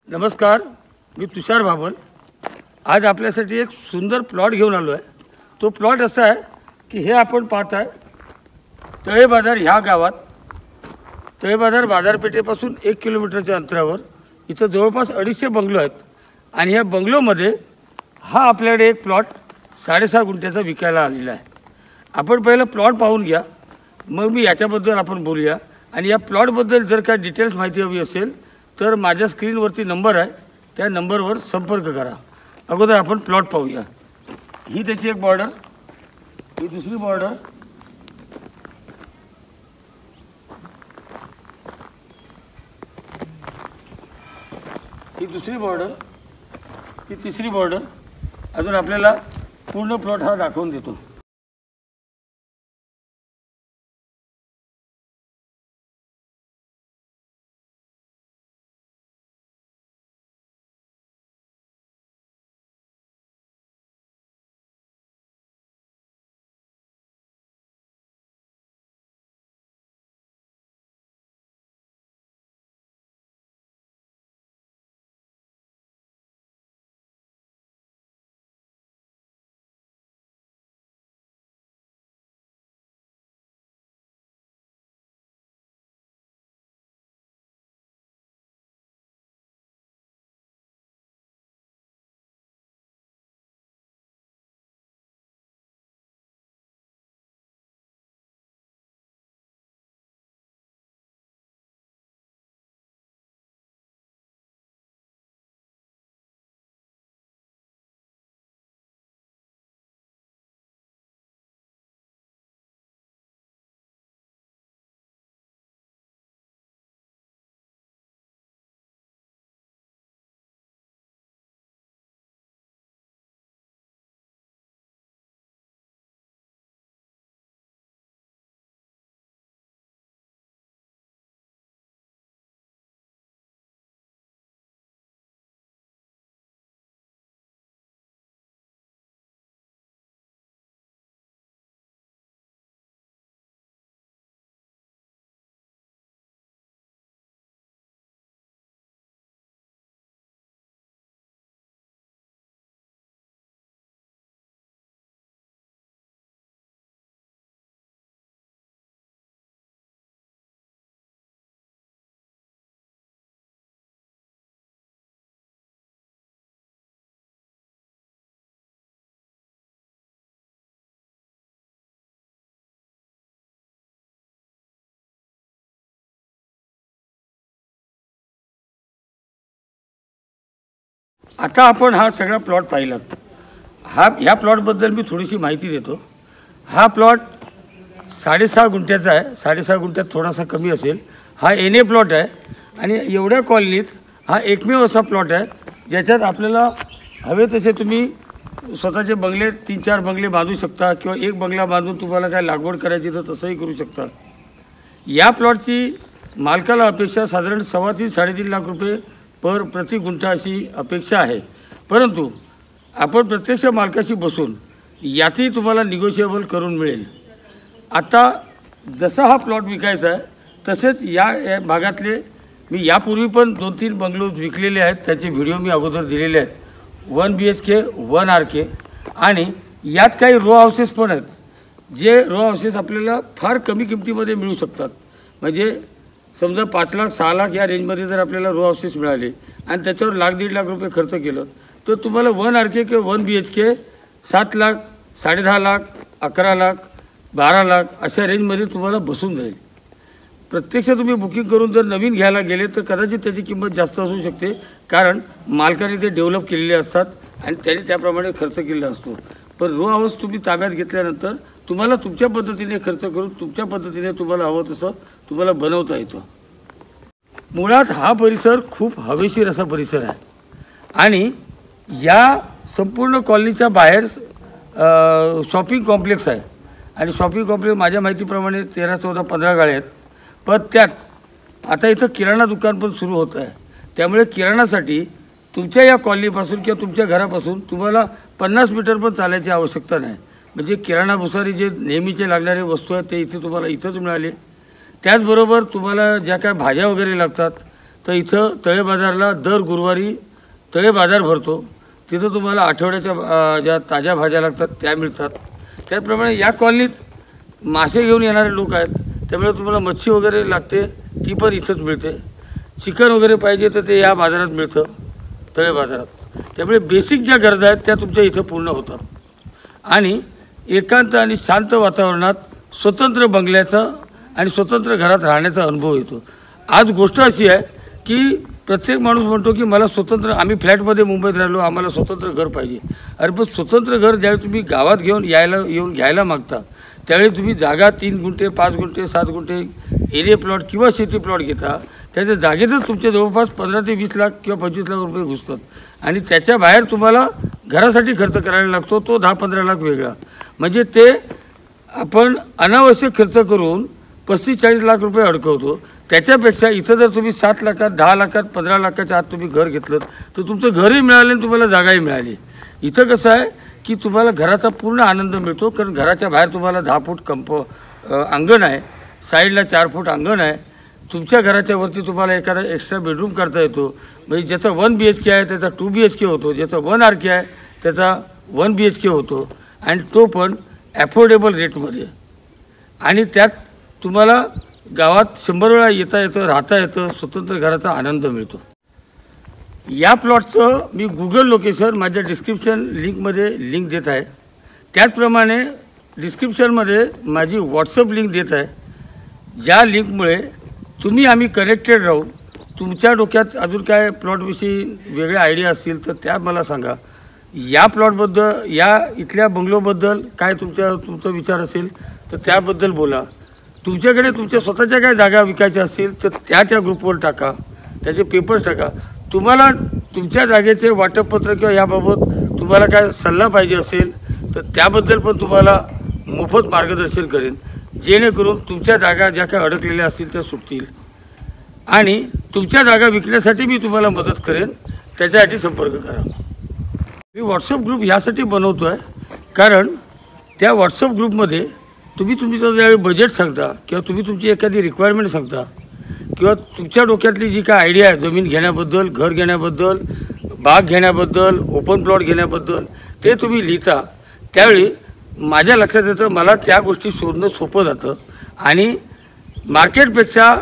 नमस्कार, मी तुषार बाबल। आज आपल्यासाठी एक सुंदर प्लॉट घेऊन आलो आहे। तो प्लॉट असा आहे की हे आपण पाहताय तळे बाजार ह्या गावात, तळे बाजार बाजारपेठेपासून 1 किलोमीटरच्या अंतरावर इथं जवळपास 250 बंगलो आहेत आणि ह्या बंगलोमध्ये हा आपल्याकडे एक प्लॉट 6.5 गुंठ्याचा विकायला आलेला आहे। आपण पहिलं प्लॉट पाहून घ्या, मग मी याच्याबद्दल आपण बोलूया। आणि या प्लॉटबद्दल जर काय डिटेल्स माहिती हवी असेल तर माझ्या स्क्रीनवरती नंबर आहे, त्या नंबरवर संपर्क करा। अगोदर आपण प्लॉट पाहूया। ही त्याची एक बॉर्डर, ही दुसरी बॉर्डर, ही दुसरी बॉर्डर, ही तिसरी बॉर्डर। अजून आपल्याला पूर्ण प्लॉट हा दाखवून देतो। आता आपण हा सगळा प्लॉट पाहिला। ह्या प्लॉटबद्दल मी थोडीशी माहिती देतो। हा प्लॉट 6.5 गुंठ्याचा आहे। 6.5 गुंठ्यात थोडासा कमी असेल। हा एन ए प्लॉट आहे आणि एवढ्या कॉलनीत हा एकमेव असा प्लॉट आहे ज्याच्यात आपल्याला हवे तसे तुम्ही स्वतःचे बंगले 3-4 बंगले बांधू शकता किंवा एक बंगला बांधून तुम्हाला काय लागवड करायची तर तसंही करू शकता। या प्लॉटची मालकाला अपेक्षा साधारण 3.5-3.5 लाख रुपये प्रति गुंठा अशी अपेक्षा आहे, परंतु आपण प्रत्यक्ष मालकाशी बसून यातही तुम्हाला निगोशिएबल करून मिळेल। आता जसा हा प्लॉट विकायचा आहे तसेच या भागातले मी यापूर्वी पण 2-3 बंगलो विकलेले आहेत, त्याचे व्हिडिओ मी अगोदर दिलेले आहेत। 1 BHK 1 RK आणि यात काही रो हाऊसेस पण आहेत जे रो हाऊसेस आपल्याला फार कमी किमतीमध्ये मिळू शकतात। म्हणजे समजा 5 लाख 6 लाख या रेंजमध्ये जर आपल्याला रो हाऊसेस मिळाले आणि त्याच्यावर 1-1.5 लाख रुपये खर्च केलं तर तुम्हाला 1 RK किंवा 1 BHK 7 लाख 10.5 लाख 11 लाख 12 लाख अशा रेंजमध्ये तुम्हाला बसून जाईल। प्रत्यक्ष तुम्ही बुकिंग करून जर नवीन घ्यायला गेले तर कदाचित त्याची किंमत जास्त असू शकते, कारण मालकाने ते डेव्हलप केलेले असतात आणि त्याने त्याप्रमाणे खर्च केलेला असतो। पण रो हाऊस तुम्ही ताब्यात घेतल्यानंतर तुम्हाला तुमच्या पद्धतीने खर्च करून तुमच्या पद्धतीने तुम्हाला हवं तसं तुम्हाला बनवता येतो। मुळात हा परिसर खूप हवेशीर असा परिसर आहे आणि या संपूर्ण कॉलनीच्या बाहेर शॉपिंग कॉम्प्लेक्स आहे आणि शॉपिंग कॉम्प्लेक्स माझ्या माहितीप्रमाणे 13-14-15 गाळे आहेत। पण त्यात आता इथं किराणा दुकान पण सुरू होत आहे, त्यामुळे किराणासाठी तुमच्या या कॉलनीपासून किंवा तुमच्या घरापासून तुम्हाला 50 मीटर पण चालायची आवश्यकता नाही। म्हणजे किराणा भुसारी जे नेहमीचे लागणारे वस्तू आहेत ते इथे तुम्हाला इथंच मिळाले। त्याचबरोबर तुम्हाला ज्या काय भाज्या वगैरे लागतात तर इथं तळे बाजारला दर गुरुवारी तळे बाजार भरतो. तिथं तुम्हाला आठवड्याच्या ज्या ताज्या भाज्या लागतात त्या मिळतात. त्याचप्रमाणे या कॉलनीत मासे घेऊन येणारे लोक आहेत, त्यामुळे तुम्हाला मच्छी वगैरे लागते ती पण इथंच मिळते. चिकन वगैरे पाहिजे तर ते या बाजारात मिळतं, तळे बाजारात. त्यामुळे बेसिक ज्या गरजा आहेत त्या तुमच्या इथं पूर्ण होतात. आणि एकांत आणि शांत वातावरणात स्वतंत्र बंगल्याचा आणि स्वतंत्र घरात राहण्याचा अनुभव येतो. आज गोष्ट अशी आहे की प्रत्येक माणूस म्हणतो की मला स्वतंत्र, आम्ही फ्लॅटमध्ये मुंबईत राहिलो, आम्हाला स्वतंत्र घर पाहिजे. अरे पण स्वतंत्र घर ज्यावेळी तुम्ही गावात येऊन घ्यायला मागता, त्यावेळी तुम्ही जागा 3 गुंठे 5 गुंठे 7 गुंठे एरिया प्लॉट किंवा शेती प्लॉट घेता. त्याच्या जागेतच तुमचे जवळपास 15 ते 20 लाख किंवा 25 लाख रुपये घुसतात. आणि त्याच्या बाहेर तुम्हाला घरासाठी खर्च करायला लागतो, तो 10-15 लाख वेगळा. म्हणजे ते आपण अनावश्यक खर्च करून 35-40 लाख रुपये अडकवतो. त्याच्यापेक्षा इथं जर तुम्ही 7 लाखात 10 लाखात 15 लाखाच्या आत तुम्ही घर घेतलं तर तुमचं घरही मिळालं आणि तुम्हाला जागाही मिळाली. इथं कसं आहे की तुम्हाला घराचा पूर्ण आनंद मिळतो, कारण घराच्या बाहेर तुम्हाला 10 फूट अंगण आहे, साईडला 4 फूट अंगण आहे. तुमच्या घराच्या वरती तुम्हाला एखादा एक्स्ट्रा बेडरूम करता येतो. म्हणजे ज्याचा 1 BHK आहे त्याचा 2 BHK होतो, ज्याचा 1 RK आहे त्याचा 1 BHK होतो, आणि तो पण ॲफोर्डेबल रेटमध्ये. आणि त्यात तुम्हाला गावात 100 वेळा येता येतं, राहता येतं, स्वतंत्र घराचा आनंद मिळतो. या प्लॉटचं मी गुगल लोकेशन माझ्या डिस्क्रिप्शन लिंकमध्ये लिंक देत आहे. त्याचप्रमाणे डिस्क्रिप्शनमध्ये माझी व्हॉट्सअप लिंक देत आहे, ज्या लिंकमुळे आम्ही कनेक्टेड राहू. तुमच्या डोक्यात अजून काय प्लॉटविषयी वेगळ्या आयडिया असतील तर त्या मला सांगा. या प्लॉटबद्दल, या इथल्या बंगलोबद्दल काय तुमचा विचार असेल तर त्याबद्दल बोला. तुमच्याकडे तुमच्या स्वतःच्या काय जागा विकायच्या असतील तर त्या ग्रुपवर टाका, त्याचे पेपर्स टाका. तुम्हाला तुमच्या जागेचे वाटपपत्र किंवा याबाबत तुम्हाला काय सल्ला पाहिजे असेल तर त्याबद्दल पण तुम्हाला मोफत मार्गदर्शन करेन, जेणेकरून तुमच्या जागा ज्या काय अडकलेल्या असतील त्या सुटतील. आणि तुमच्या जागा विकण्यासाठी मी तुम्हाला मदत करेन, त्याच्यासाठी संपर्क करा. मी व्हॉट्सअप ग्रुप यासाठी बनवतो आहे कारण त्या व्हॉट्सअप ग्रुपमध्ये तुमचं ज्यावेळी बजेट सांगता किंवा तुमची एखादी रिक्वायरमेंट सांगता किंवा तुमच्या डोक्यातली जी काय आयडिया आहे जमीन घेण्याबद्दल, घर घेण्याबद्दल, बाग घेण्याबद्दल, ओपन प्लॉट घेण्याबद्दल, ते तुम्ही लिहिता. त्यावेळी माझ्या लक्षात येतं, मला त्या गोष्टी शोधणं सोपं जातं आणि मार्केटपेक्षा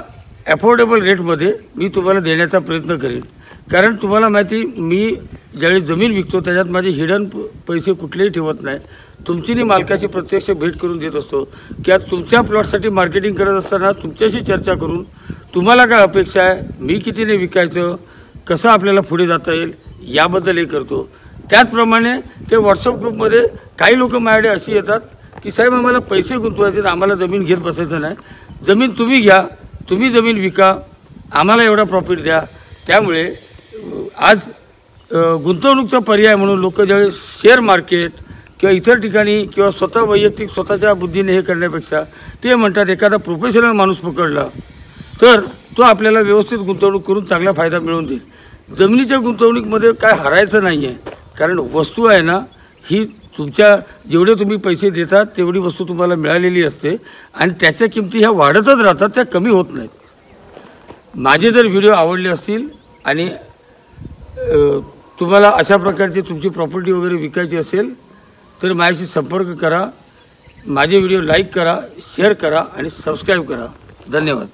ॲफोर्डेबल रेटमध्ये मी तुम्हाला देण्याचा प्रयत्न करेन. कारण तुम्हाला माहिती, मी ज्यावेळी जमीन विकतो त्याच्यात माझे हिडन पैसे कुठलेही ठेवत नाही. तुमची मालकाची प्रत्यक्ष भेट करून देत असतो किंवा तुमच्या प्लॉटसाठी मार्केटिंग करत असताना तुमच्याशी चर्चा करून तुम्हाला काय अपेक्षा आहे, मी कितीने विकायचं, कसं आपल्याला पुढे जाता येईल याबद्दल हे करतो. त्याचप्रमाणे ते व्हॉट्सअप ग्रुपमध्ये काही लोक माझ्याकडे अशी येतात की साहेब आम्हाला पैसे गुंतवायचे, आम्हाला जमीन घेत बसायचं नाही, जमीन तुम्ही घ्या, तुम्ही जमीन विका, आम्हाला एवढा प्रॉफिट द्या. त्यामुळे आज गुंतवणूकचा पर्याय म्हणून लोक ज्यावेळी शेअर मार्केट किंवा इतर ठिकाणी किंवा स्वतः वैयक्तिक स्वतःच्या बुद्धीने हे करण्यापेक्षा ते म्हणतात एखादा प्रोफेशनल माणूस पकडला तर तो आपल्याला व्यवस्थित गुंतवणूक करून चांगला फायदा मिळवून देईल. जमिनीच्या गुंतवणुकीमध्ये काय हरायचं नाही आहे, कारण वस्तू आहे ना ही तुमच्या जेवढे तुम्ही पैसे देतात तेवढी वस्तू तुम्हाला मिळालेली असते आणि त्याच्या किमती ह्या वाढतच राहतात, त्या कमी होत नाहीत. माझे जर व्हिडिओ आवडले असतील आणि तुम्हाला अशा प्रकारची तुमची प्रॉपर्टी वगैरे विकायची असेल तर माझ्याशी संपर्क करा. माझे व्हिडिओ लाईक करा, शेअर करा आणि सबस्क्राईब करा. धन्यवाद.